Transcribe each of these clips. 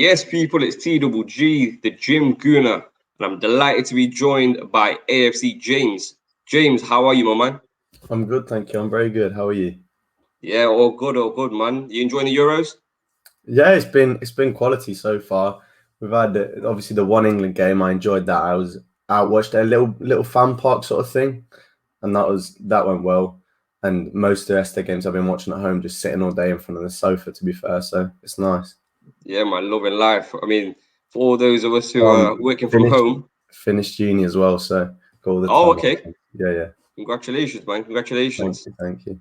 Yes, people, it's TGG, the Gym Gooner, and I'm delighted to be joined by AFC James. James, how are you, my man? I'm good, thank you. I'm very good. How are you? Yeah, all good, man. You enjoying the Euros? Yeah, it's been quality so far. We've had obviously the one England game. I enjoyed that. I watched a little fan park sort of thing, and that went well. And most of the rest of the games I've been watching at home, just sitting all day in front of the sofa. To be fair, so it's nice. Yeah, man, loving life. I mean, for all those of us who are working from Finished home. finished uni as well, so got all the Oh, time. okay. Yeah. Congratulations, man. Congratulations. Thank you.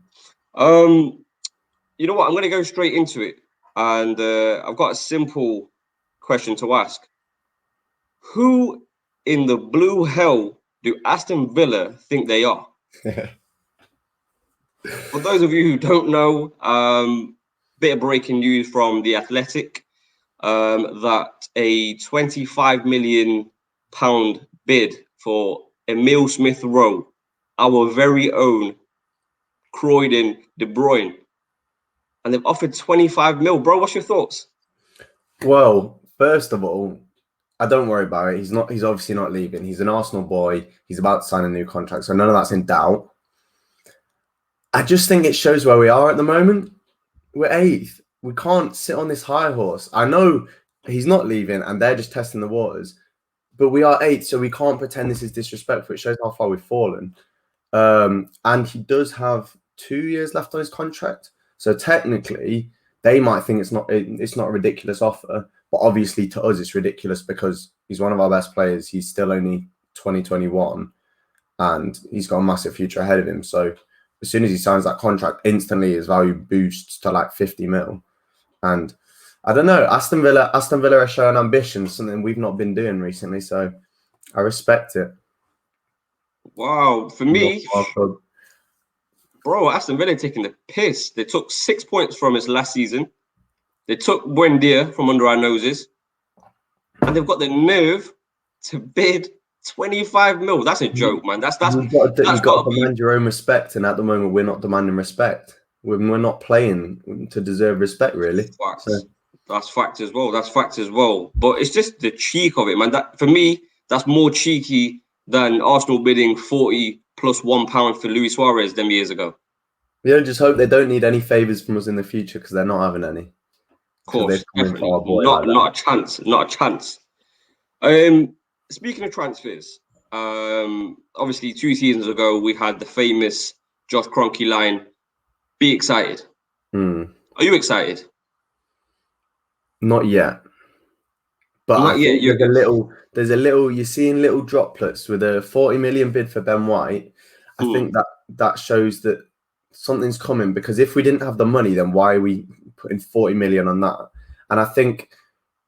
You know what? I'm going to go straight into it, and I've got a simple question to ask. Who in the blue hell do Aston Villa think they are? For those of you who don't know, bit of breaking news from The Athletic, that a £25 million bid for Emile Smith Rowe, our very own Croydon De Bruyne, and they've offered 25 mil. Bro, what's your thoughts? Well, first of all, I don't worry about it. He's obviously not leaving. He's an Arsenal boy. He's about to sign a new contract, so none of that's in doubt. I just think it shows where we are at the moment. We're eighth. We can't sit on this high horse. I know he's not leaving and they're just testing the waters, but we are eighth, so we can't pretend this is disrespectful. It shows how far we've fallen. And he does have 2 years left on his contract. So technically, they might think it's not a ridiculous offer, but obviously to us it's ridiculous because he's one of our best players. He's still only 2021 and he's got a massive future ahead of him. So as soon as he signs that contract, instantly his value boosts to like 50 mil. And I don't know, Aston Villa are showing ambition, something we've not been doing recently. So I respect it. Wow, for me, bro, Aston Villa taking the piss. They took 6 points from us last season. They took Buendia from under our noses, and they've got the nerve to bid 25 mil. That's a joke, man. That's you've got to be demand your own respect, and at the moment we're not demanding respect. We're not playing to deserve respect, really. Facts. So. That's fact as well. But it's just the cheek of it, man. That for me, that's more cheeky than Arsenal bidding 40 plus £1 for Luis Suarez them years ago. Yeah, just hope they don't need any favours from us in the future because they're not having any. Of course, definitely. Not a chance. Speaking of transfers, obviously 2 seasons ago we had the famous Josh Kroenke line. Be excited. Are you excited? Not yet. But not yet. There's a little. You're seeing little droplets with a 40 million bid for Ben White. I think that shows that something's coming, because if we didn't have the money, then why are we putting 40 million on that? And I think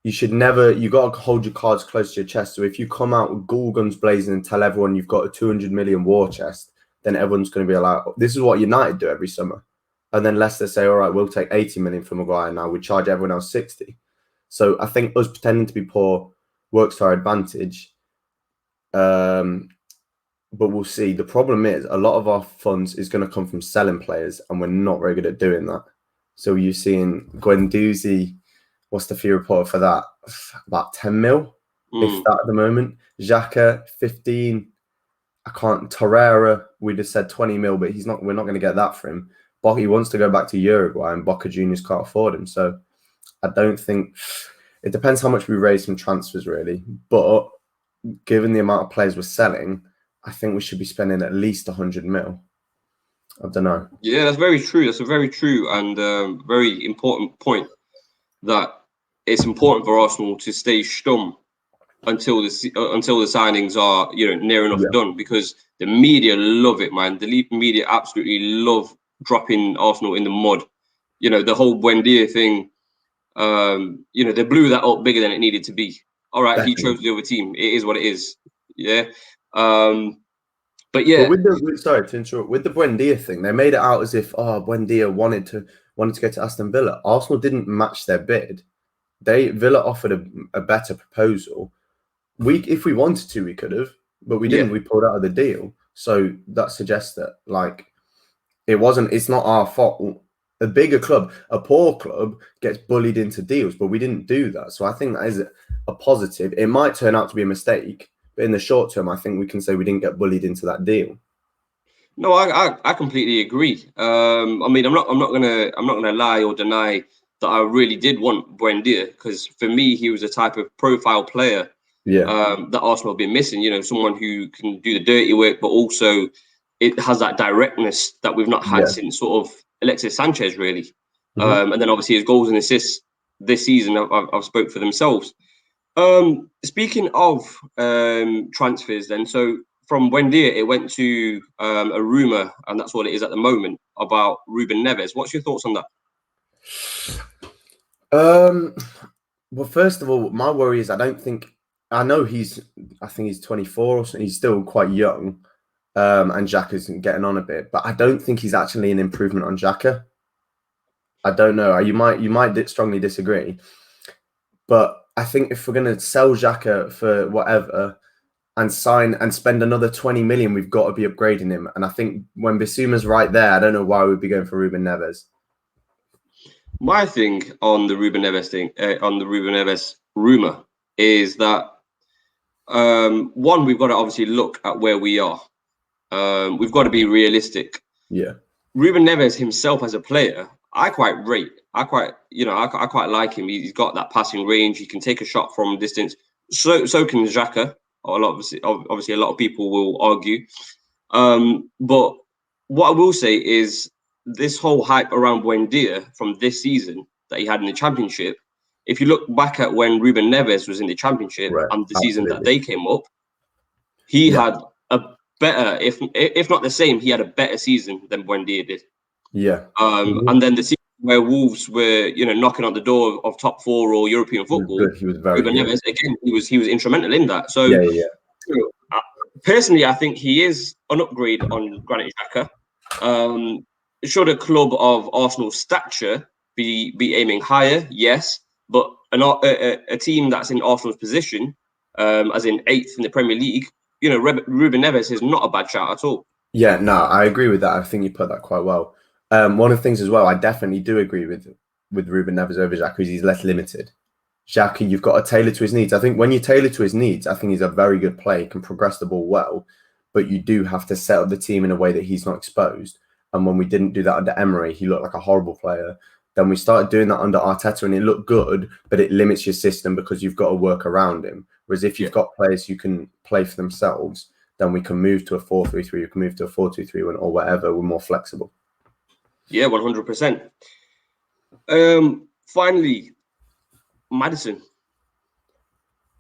you got to hold your cards close to your chest. So if you come out with ghoul guns blazing and tell everyone you've got a 200 million war chest, then everyone's going to be like, this is what United do every summer. And then Leicester say, all right, we'll take 80 million for Maguire now. We charge everyone else 60. So I think us pretending to be poor works to our advantage. But we'll see. The problem is a lot of our funds is going to come from selling players, and we're not very good at doing that. So you're seeing Guendouzi, what's the fee report for that? About 10 mil, if that at the moment. Xhaka, 15. Torreira, we just said 20 mil, but we're not going to get that for him. He wants to go back to Uruguay, and Boca Juniors can't afford him. So I don't think, it depends how much we raise from transfers, really. But given the amount of players we're selling, I think we should be spending at least 100 mil. I don't know. Yeah, that's very true. That's a very true and very important point, that it's important for Arsenal to stay stum until the signings are near enough done, because the media love it, man. The media absolutely love dropping Arsenal in the mud. The whole Buendia thing. They blew that up bigger than it needed to be. All right, definitely. He chose the other team. It is what it is. Yeah. But yeah. But sorry to interrupt. With the Buendia thing, they made it out as if Buendia wanted to go to Aston Villa. Arsenal didn't match their bid. Villa offered a better proposal. If we wanted to, we could have, but we didn't. We pulled out of the deal. So that suggests that it's not our fault. A bigger club, a poor club, gets bullied into deals, but we didn't do that. So I think that is a positive. It might turn out to be a mistake, but in the short term, I think we can say we didn't get bullied into that deal. No, I completely agree. I mean, I'm not gonna lie or deny that I really did want Buendia, because for me he was a type of profile player that Arsenal have been missing. You know, someone who can do the dirty work, but also it has that directness that we've not had since sort of Alexis Sanchez, really. And then obviously his goals and assists this season I've spoke for themselves. Speaking of transfers, then, so from Buendia it went to a rumor, and that's what it is at the moment, about Ruben Neves. What's your thoughts on that? Well, first of all, my worry is I think he's 24 or something. He's still quite young, and Xhaka's getting on a bit, but I don't think he's actually an improvement on Xhaka. I don't know. You might strongly disagree, but I think if we're going to sell Xhaka for whatever and sign and spend another 20 million, we've got to be upgrading him. And I think when Bissouma's right there, I don't know why we'd be going for Ruben Neves. My thing on the Ruben Neves rumor is that one, we've got to obviously look at where we are. We've got to be realistic. Yeah. Ruben Neves himself as a player, I quite quite like him. He's got that passing range. He can take a shot from distance. So can Xhaka. Obviously, a lot of people will argue. But what I will say is this whole hype around Buendia from this season that he had in the Championship, if you look back at when Ruben Neves was in the Championship and the season that they came up, he had a better, if not the same, he had a better season than Buendia did. Yeah. And then the season where Wolves were, knocking on the door of top 4 or European football, he was very Ruben good. Neves, again, he was instrumental in that. So Yeah. Personally, I think he is an upgrade on Granit Xhaka. Should a club of Arsenal's stature be aiming higher? Yes, but a team that's in Arsenal's position, as in 8th in the Premier League, Ruben Neves is not a bad shout at all. Yeah, no, I agree with that. I think you put that quite well. One of the things as well, I definitely do agree with Ruben Neves over Xhaka, is he's less limited. Xhaka, you've got to tailor to his needs. I think when you tailor to his needs, I think he's a very good player, can progress the ball well, but you do have to set up the team in a way that he's not exposed. And when we didn't do that under Emery, he looked like a horrible player. Then we started doing that under Arteta and it looked good, but it limits your system because you've got to work around him. Whereas if you've got players who can play for themselves, then we can move to a 4-3-3, we can move to a 4-2-3-1 or whatever. We're more flexible. Yeah, 100%. Finally, Maddison.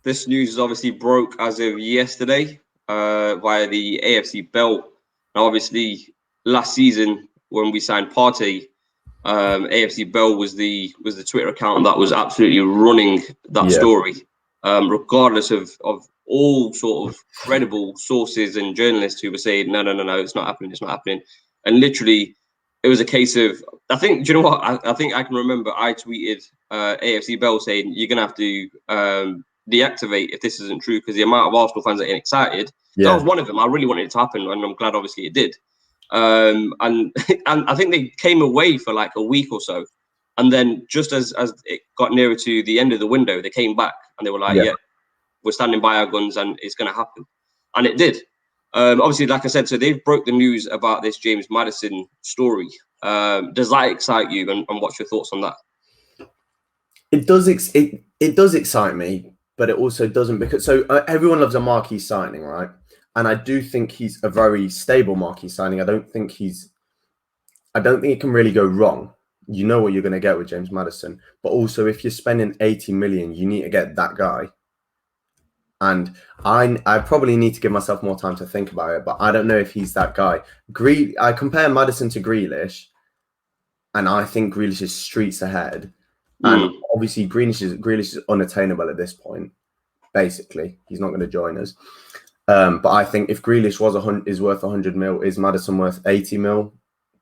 This news is obviously broke as of yesterday via the AFC Bell. Now, obviously, last season when we signed Partey, AFC Bell was the Twitter account that was absolutely running that story, regardless of all sort of credible sources and journalists who were saying, no, it's not happening. And literally, it was a case of, I think, do you know what? I think I can remember I tweeted AFC Bell saying, you're going to have to deactivate if this isn't true, because the amount of Arsenal fans are getting excited. That was one of them. I really wanted it to happen, and I'm glad, obviously, it did. And I think they came away for like a week or so. And then just as it got nearer to the end of the window, they came back and they were like, yeah we're standing by our guns and it's going to happen. And it did. Obviously, like I said, so they've broke the news about this James Maddison story. Does that excite you? And what's your thoughts on that? It does. It does excite me, but it also doesn't, because everyone loves a marquee signing, right? And I do think he's a very stable marquee signing. I don't think it can really go wrong. You know what you're going to get with James Maddison. But also, if you're spending 80 million, you need to get that guy. And I probably need to give myself more time to think about it, but I don't know if he's that guy. I compare Maddison to Grealish, and I think Grealish is streets ahead. And obviously, Grealish is unattainable at this point. Basically, he's not going to join us. But I think if Grealish is worth 100 mil, is Maddison worth 80 mil?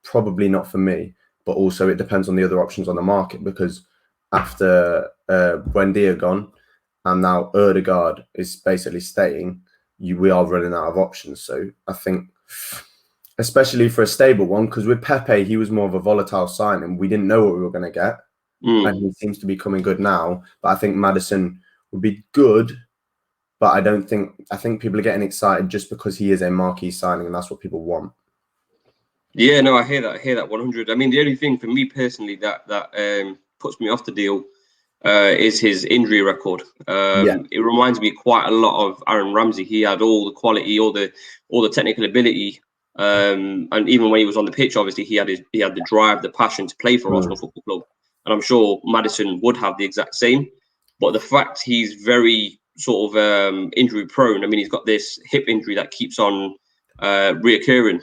Probably not for me. But also, it depends on the other options on the market, because after Buendia gone, and now Ødegaard is basically staying, we are running out of options. So I think especially for a stable one, because with Pepe, he was more of a volatile signing. We didn't know what we were going to get. And he seems to be coming good now. But I think Maddison would be good. But I think people are getting excited just because he is a marquee signing, and that's what people want. Yeah, no, I hear that 100. I mean, the only thing for me personally that puts me off the deal is his injury record. It reminds me quite a lot of Aaron Ramsey. He had all the quality, all the technical ability, and even when he was on the pitch, obviously he had the drive, the passion to play for Arsenal Football Club. And I'm sure Maddison would have the exact same. But the fact he's very sort of injury prone. I mean, he's got this hip injury that keeps on reoccurring.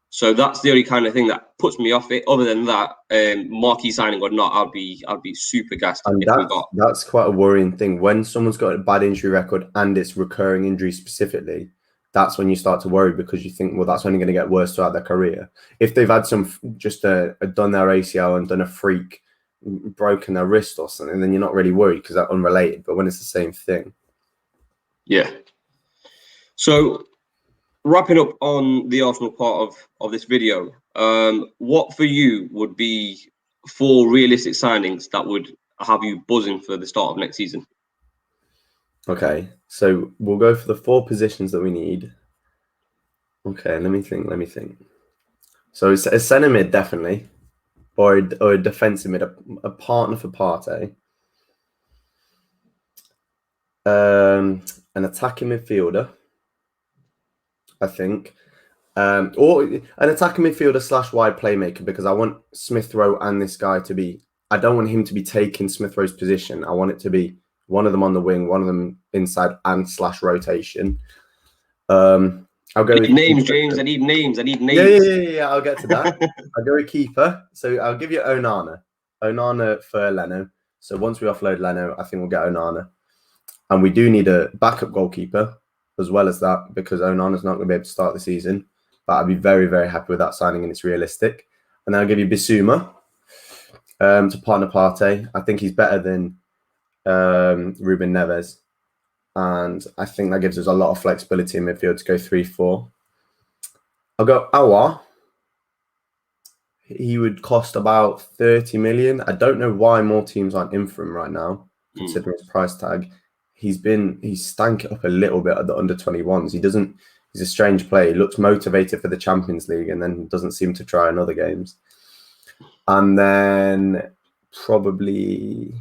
So that's the only kind of thing that puts me off it. Other than that, marquee signing or not, I'd be super gassed and if we got. That's quite a worrying thing. When someone's got a bad injury record and it's recurring injury specifically, that's when you start to worry, because you think, well, that's only going to get worse throughout their career. If they've had done their ACL and done a freak, broken their wrist or something, then you're not really worried because they're unrelated. But when it's the same thing. Yeah. So wrapping up on the Arsenal part of this video, what for you would be 4 realistic signings that would have you buzzing for the start of next season? Okay, so we'll go for the 4 positions that we need. Okay, let me think. So it's a centre mid, definitely, or a defensive mid, a partner for Partey. An attacking midfielder, I think. Or an attacking midfielder / wide playmaker, because I want Smith Rowe and this guy to be. I don't want him to be taking Smith Rowe's position. I want it to be one of them on the wing, one of them inside and / rotation. I'll go with names, James. I need names. Yeah. I'll get to that. I'll go with keeper. So I'll give you Onana for Leno. So once we offload Leno, I think we'll get Onana, and we do need a backup goalkeeper as well as that, because Onana's not going to be able to start the season. But I'd be very, very happy with that signing, and it's realistic. And then I'll give you Bissouma to partner Partey. I think he's better than Ruben Neves. And I think that gives us a lot of flexibility in midfield to go 3-4. I'll go Aouar. He would cost about 30 million. I don't know why more teams aren't in for him right now, considering his price tag. He's stank it up a little bit at the under-21s. He's a strange player. He looks motivated for the Champions League and then doesn't seem to try in other games. And then probably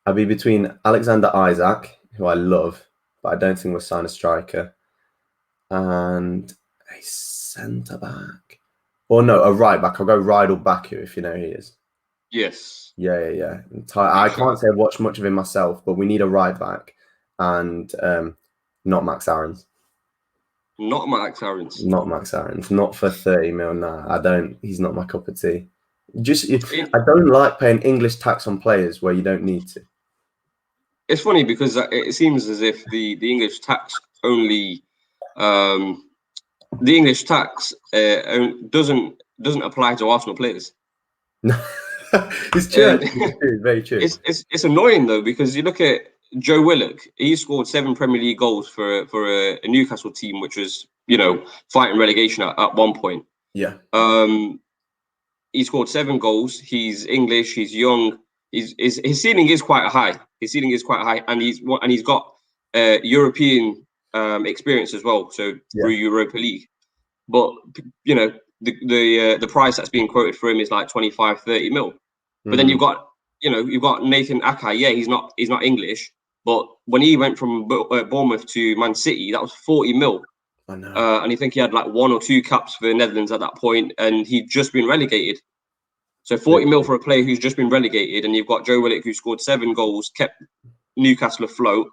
I'll be between Alexander Isak, who I love, but I don't think we'll sign a striker, and a centre-back. Or no, a right-back. I'll go Rydal Baku, if you know who he is. Yes. Yeah. I can't say I've watched much of him myself, but we need a right-back, and not Max Aarons. Not Max Aarons. Not for 30 mil. Nah, he's not my cup of tea. I don't like paying English tax on players where you don't need to. It's funny because it seems as if the English tax only doesn't apply to Arsenal players. It's true. It's very true. It's annoying though, because you look at Joe Willock. He scored 7 Premier League goals for a Newcastle team, which was fighting relegation at one point. Yeah. He scored 7 goals. He's English. He's young. His ceiling is quite high. And he's got European experience as well. So through Europa League. But the price that's being quoted for him is like 25-30 mil. But then you've got Nathan Akai. Yeah, he's not English, but when he went from Bournemouth to Man City, that was 40 mil. I know. And I think he had like 1 or 2 caps for the Netherlands at that point, and he'd just been relegated. So 40 mil for a player who's just been relegated, and you've got Joe Willock, who scored 7 goals, kept Newcastle afloat,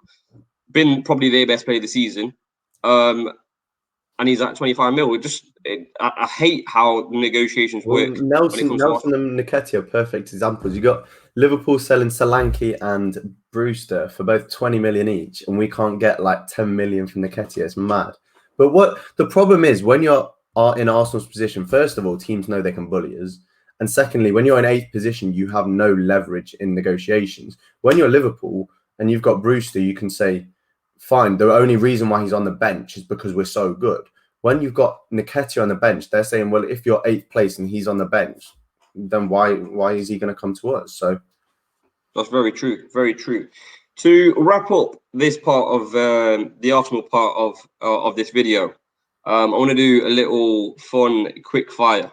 been probably their best player of the season, and he's at 25 mil. I hate how negotiations work. Nelson and Nketiah are perfect examples. You got Liverpool selling Solanke and Brewster for both 20 million each, and we can't get like 10 million from Nketiah. It's mad. But what the problem is, when you're in Arsenal's position, first of all, teams know they can bully us. And secondly, when you're in 8th position, you have no leverage in negotiations. When you're Liverpool and you've got Brewster, you can say, fine, the only reason why he's on the bench is because we're so good. when you've got Nketiah on the bench, they're saying, well, if you're 8th place and he's on the bench, then why is he going to come to us? So that's very true. Very true. To wrap up this part of the Arsenal part of this video, I want to do a little fun quick fire.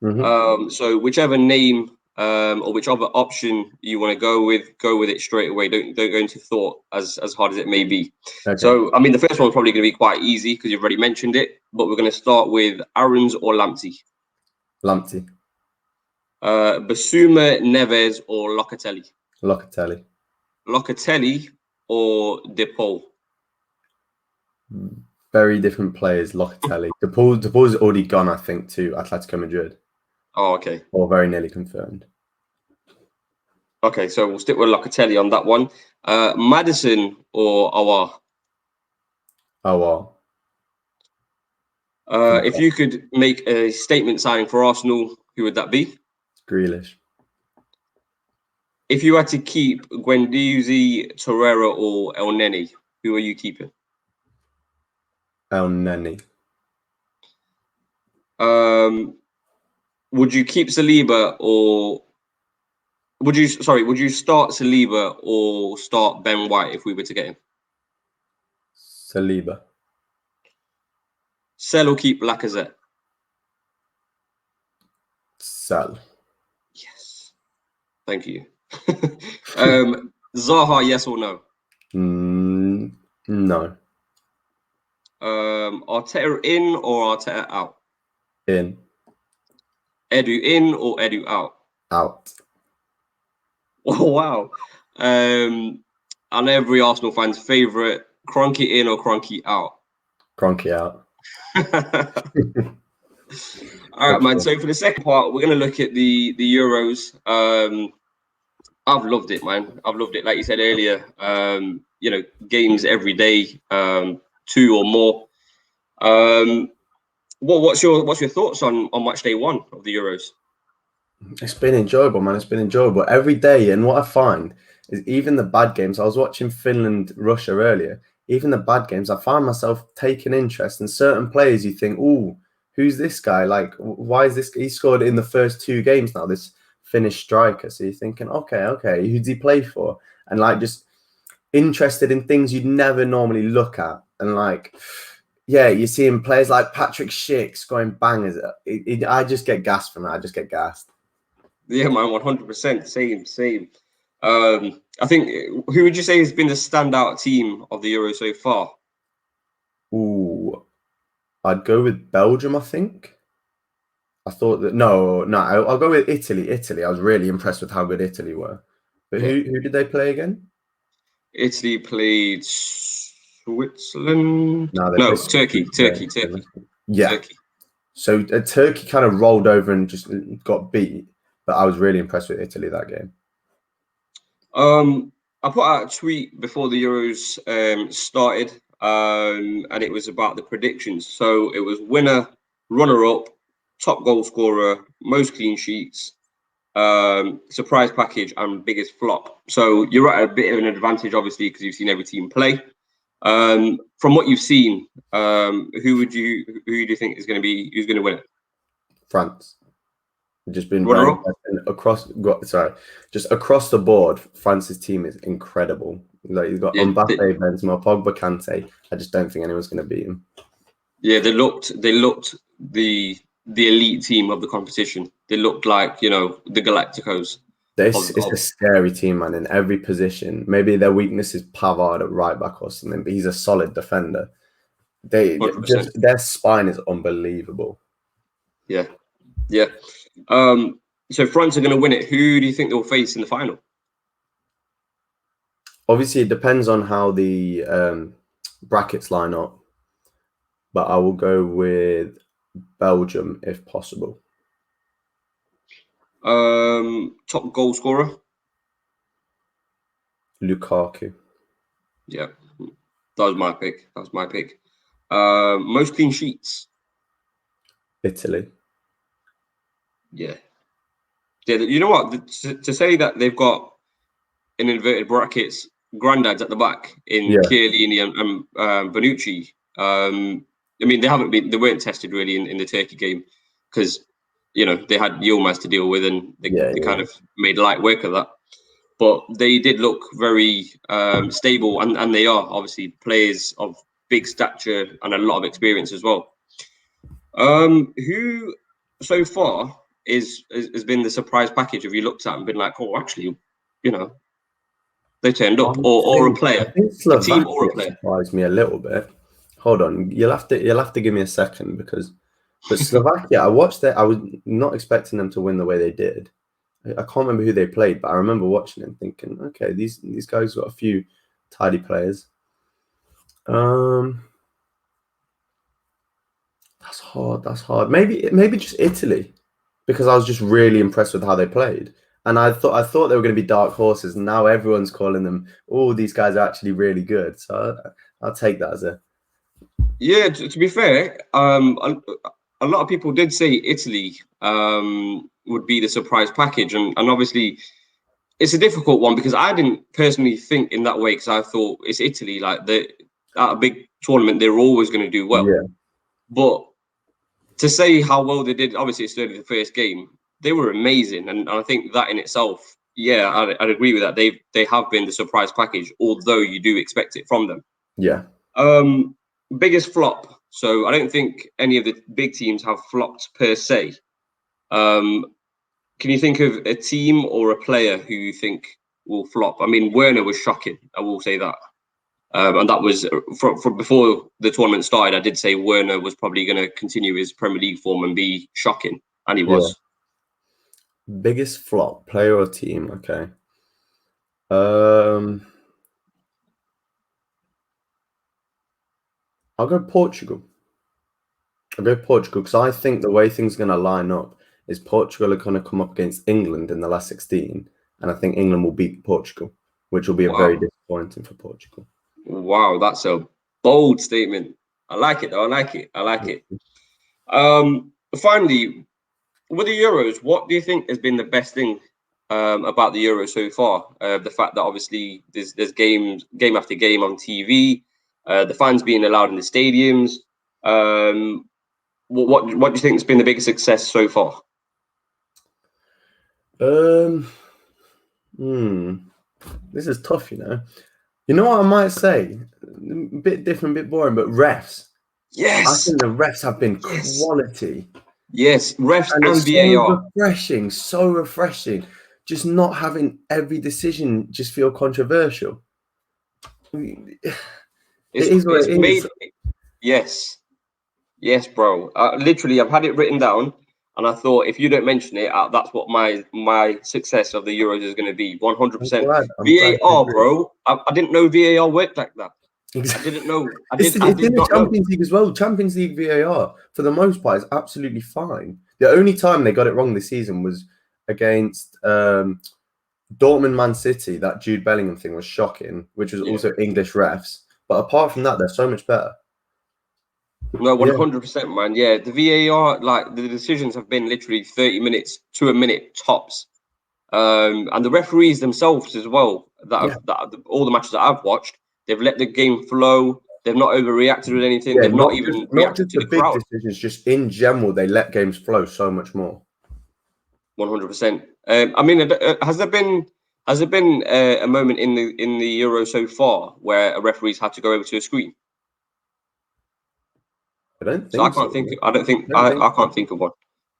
So whichever name or whichever option you want to go with it straight away. Don't go into thought as hard as it may be. okay. So I mean, the first one's probably going to be quite easy because you've already mentioned it. But we're going to start with Aarons or Lamptey. Lamptey. Basuma, Neves, or Locatelli. Locatelli. Locatelli or DePaul. Very different players. Locatelli. DePaul's already gone, I think, to Atletico Madrid. Oh, okay. Or very nearly confirmed. Okay, so we'll stick with Locatelli on that one. Maddison or Aouar? Aouar. If you could make a statement signing for Arsenal, who would that be? Grealish. If you had to keep Guendouzi, Torreira, or El Neni, who are you keeping? El Neni. Would you keep Saliba or would you start Saliba or start Ben White if we were to get him? Saliba. Sell or keep Lacazette? Sell. Yes. Thank you. Zaha, yes or no? No. Arteta in or Arteta out? In. Edu in or Edu out? Out. Oh, wow. And every Arsenal fan's favourite, Kroenke in or Kroenke out? Kroenke out. All right, man. So for the second part, we're going to look at the Euros. I've loved it, man. I've loved it. Like you said earlier, games every day, 2 or more. What's your thoughts on match day 1 of the Euros? It's been enjoyable, man. It's been enjoyable every day. And what I find is even the bad games. I was watching Finland, Russia earlier. Even the bad games, I find myself taking interest in certain players. You think, "Oh, who's this guy? Like, why is this? He scored in the first 2 games now. This Finnish striker." So you're thinking, okay, who's he play for? And like just interested in things you'd never normally look at. And like, yeah, you're seeing players like Patrick Schick scoring bangers. I just get gassed from it. I just get gassed. Yeah, man, 100%. Same. I think, who would you say has been the standout team of the Euro so far? Ooh, I'd go with Belgium, I think. I thought that no, I'll go with Italy. I was really impressed with how good Italy were. But Yeah. who did they play again? Italy played Switzerland. No, Turkey. Yeah. Turkey. So Turkey kind of rolled over and just got beat. But I was really impressed with Italy that game. I put out a tweet before the Euros started, and it was about the predictions. So it was winner, runner-up, top goal scorer, most clean sheets, surprise package, and biggest flop. So you're at a bit of an advantage, obviously, because you've seen every team play. From what you've seen, who do you think is going to be who's going to win it? France. Just been very across the board. France's team is incredible. Like you've got Mbappe, Benzema, Pogba, Kante. I just don't think anyone's going to beat him. Yeah, they looked the elite team of the competition. They looked like the Galacticos. It's a scary team, man. In every position, maybe their weakness is Pavard at right back or something, but he's a solid defender. Their spine is unbelievable. Yeah. So France are going to win it. Who do you think they'll face in the final? Obviously, it depends on how the brackets line up, but I will go with Belgium if possible. Top goal scorer? Lukaku. Yeah, that was my pick. Most clean sheets? Italy. Yeah. You know what? To say that they've got, in inverted brackets, granddads at the back in Chiellini and Bonucci, I mean, they weren't tested really in the Turkey game because, they had Yilmaz to deal with, and they kind of made light work of that. But they did look very stable, and they are obviously players of big stature and a lot of experience as well. Who so far has been the surprise package? Have you looked at and been like, oh, actually, they turned up, or a player, I think a team or a player? Surprised me a little bit. Hold on, you'll have to give me a second but Slovakia, I watched it. I was not expecting them to win the way they did. I can't remember who they played, but I remember watching it and thinking, okay, these guys got a few tidy players. That's hard. Maybe just Italy, because I was just really impressed with how they played. And I thought they were going to be dark horses, and now everyone's calling them, oh, these guys are actually really good. So I'll take that as a... Yeah, to be fair, a lot of people did say Italy would be the surprise package. And obviously, it's a difficult one because I didn't personally think in that way, because I thought it's Italy. Like, at a big tournament, they're always going to do well. Yeah. But to say how well they did, obviously it's only the first game, they were amazing. And I think that in itself, yeah, I'd agree with that. They have been the surprise package, although you do expect it from them. Yeah. Biggest flop. So I don't think any of the big teams have flopped per se. Can you think of a team or a player who you think will flop? I mean, Werner was shocking. I will say that. And that was from before the tournament started. I did say Werner was probably going to continue his Premier League form and be shocking, and he was. Biggest flop, player or team? Okay. I'll go Portugal. Because I think the way things are going to line up is Portugal are going to come up against England in the last 16, and I think England will beat Portugal, which will be very disappointing for Portugal. Wow, that's a bold statement. I like it, though. I like it. Finally, with the Euros, what do you think has been the best thing about the Euros so far? The fact that obviously there's game after game on TV, the fans being allowed in the stadiums. What do you think has been the biggest success so far? This is tough, You know what I might say? A bit different, a bit boring, but refs. Yes. I think the refs have been quality. Yes, refs and VAR. So refreshing. Just not having every decision just feel controversial. It is what it is. Yes, bro. Literally, I've had it written down, and I thought if you don't mention it, that's what my success of the Euros is going to be. 100%. VAR, bro. I didn't know VAR worked like that. Exactly. I didn't know. It's in the Champions League as well. Champions League VAR, for the most part, is absolutely fine. The only time they got it wrong this season was against Dortmund, Man City. That Jude Bellingham thing was shocking, which was also English refs. But apart from that, they're so much better. No, 100%, man. Yeah, the VAR, like the decisions have been literally 30 minutes to a minute tops. And the referees themselves as well, all the matches that I've watched, they've let the game flow. They've not overreacted with anything. Yeah, they've not even reacted to the big crowd. Decisions, just in general, they let games flow so much more. 100%. I mean, has there been a moment in the Euro so far where a referee's had to go over to a screen? I don't think so. I can't think of one.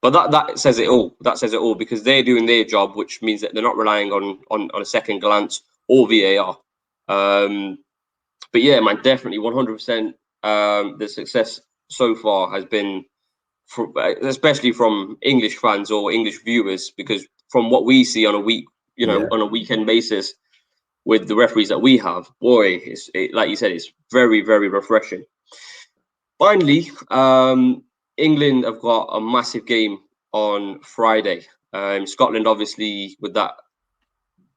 But that says it all. That says it all, because they're doing their job, which means that they're not relying on a second glance or VAR. But yeah, man, definitely 100%. The success so far has been, especially from English fans or English viewers, because from what we see on a weekend basis with the referees that we have, boy, like you said, it's very, very refreshing. Finally, England have got a massive game on Friday. Scotland, obviously, with that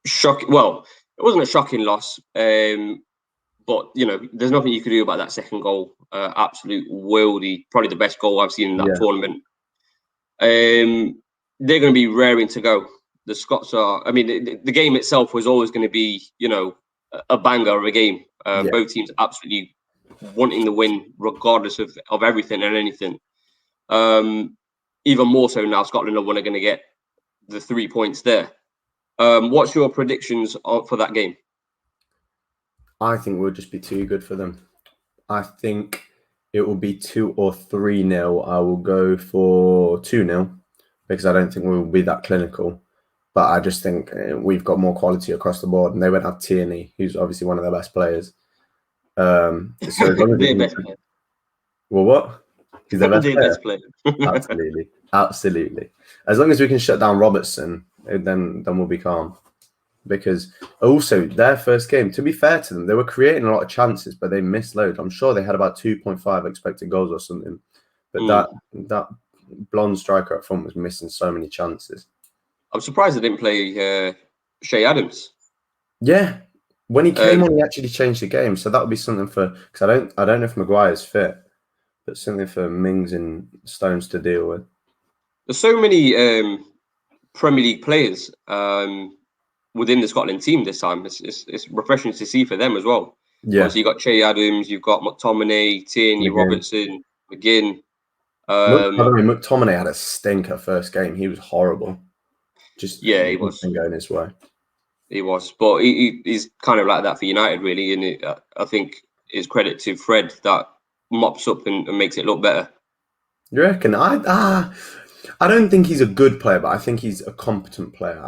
shock. Well, it wasn't a shocking loss, but there's nothing you could do about that second goal. Absolute worldy, probably the best goal I've seen in that tournament. They're going to be raring to go. The Scots are. I mean, the game itself was always going to be, a banger of a game. Both teams absolutely wanting the win regardless of everything and anything. Even more so now, Scotland are going to get the 3 points there. What's your predictions for that game? I think we'll just be too good for them. I think it will be 2 or 3-0. I will go for 2-0 because I don't think we will be that clinical. But I just think we've got more quality across the board, and they won't have Tierney, who's obviously one of their best players. So as long as well, what? He's their best player. Absolutely. As long as we can shut down Robertson, then we'll be calm. Because also their first game, to be fair to them, they were creating a lot of chances, but they missed loads. I'm sure they had about 2.5 expected goals or something. But that blonde striker up front was missing so many chances. I'm surprised they didn't play Shea Adams. Yeah, when he came on, he actually changed the game. So that would be something because I don't know if Maguire's fit, but something for Mings and Stones to deal with. There's so many Premier League players within the Scotland team this time. It's refreshing to see for them as well. Yeah. So you got Che Adams, you've got McTominay, Tierney, Robertson, McGinn. McTominay had a stinker first game. He was horrible. He was going his way. He was, but he's kind of like that for United, really. And I think it's credit to Fred that mops up and makes it look better. You reckon? I don't think he's a good player, but I think he's a competent player.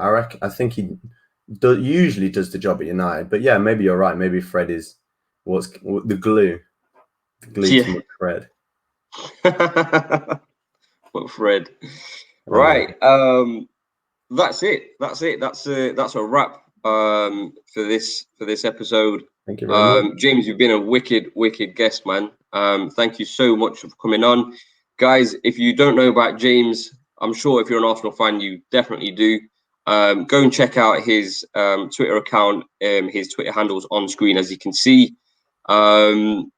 I think he usually does the job at United. But yeah, maybe you're right. Maybe Fred is what's the glue. To Fred. But Fred, right? That's it. That's a wrap for this episode. Thank you very much. James, you've been a wicked guest, man. Thank you so much for coming on. Guys, if you don't know about James, I'm sure if you're an Arsenal fan, you definitely do. Go and check out his Twitter account. His Twitter handle's on screen, as you can see. And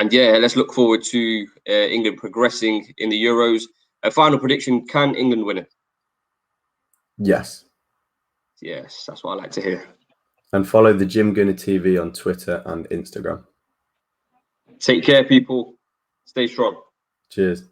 yeah, let's look forward to England progressing in the Euros. A final prediction, can England win it? Yes. Yes, that's what I like to hear. And follow the Jim Gunner TV on Twitter and Instagram. Take care, people. Stay strong. Cheers.